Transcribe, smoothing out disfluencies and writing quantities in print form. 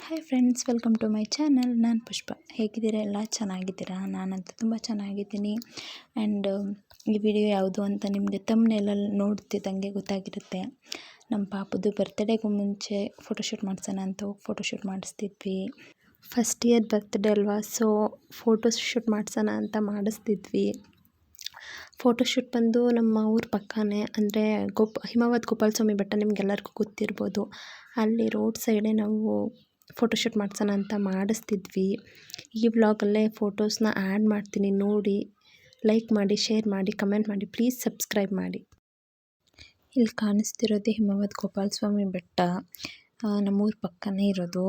Hi friends, welcome to my channel. ನಾನು ಪುಷ್ಪ. ಹೇಗಿದ್ದೀರಾ? ಎಲ್ಲ ಚೆನ್ನಾಗಿದ್ದೀರಾ? ನಾನಂತೂ ತುಂಬ ಚೆನ್ನಾಗಿದ್ದೀನಿ. ಆ್ಯಂಡ್ ಈ ವಿಡಿಯೋ ಯಾವುದು ಅಂತ ನಿಮಗೆ ತಮ್ಬ್ನೇಲಲ್ಲಿ ನೋಡ್ತಿದ್ದಂಗೆ ಗೊತ್ತಾಗಿರುತ್ತೆ. ನಮ್ಮ ಪಾಪದ್ದು ಬರ್ತ್ಡೇಗೂ ಮುಂಚೆ ಫೋಟೋಶೂಟ್ ಮಾಡಿಸೋಣ ಅಂತ ಹೋಗಿ ಫೋಟೋಶೂಟ್ ಮಾಡಿಸ್ತಿದ್ವಿ. ಫಸ್ಟ್ ಇಯರ್ ಬರ್ತ್ಡೇ ಅಲ್ವಾ, ಸೊ ಫೋಟೋಶೂಟ್ ಮಾಡಿಸೋಣ ಅಂತ ಮಾಡಿಸ್ತಿದ್ವಿ. ಫೋಟೋಶೂಟ್ ಬಂದು ನಮ್ಮ ಊರ ಪಕ್ಕನೇ, ಅಂದರೆ ಹಿಮವದ್ ಗೋಪಾಲ ಸ್ವಾಮಿ ಬೆಟ್ಟ ನಿಮಗೆಲ್ಲರಿಗೂ ಗೊತ್ತಿರ್ಬೋದು. ಅಲ್ಲಿ ರೋಡ್ ಸೈಡೇ ನಾವು ಫೋಟೋಶೂಟ್ ಮಾಡಿಸೋಣ ಅಂತ ಮಾಡಿಸ್ತಿದ್ವಿ. ಈ ವ್ಲಾಗಲ್ಲೇ ಫೋಟೋಸ್ನ ಆ್ಯಡ್ ಮಾಡ್ತೀನಿ, ನೋಡಿ ಲೈಕ್ ಮಾಡಿ, ಶೇರ್ ಮಾಡಿ, ಕಮೆಂಟ್ ಮಾಡಿ, ಪ್ಲೀಸ್ ಸಬ್ಸ್ಕ್ರೈಬ್ ಮಾಡಿ. ಇಲ್ಲಿ ಕಾಣಿಸ್ತಿರೋದೇ ಹಿಮವದ್ ಗೋಪಾಲ ಸ್ವಾಮಿ ಬೆಟ್ಟ, ನಮ್ಮೂರ ಪಕ್ಕನೇ ಇರೋದು.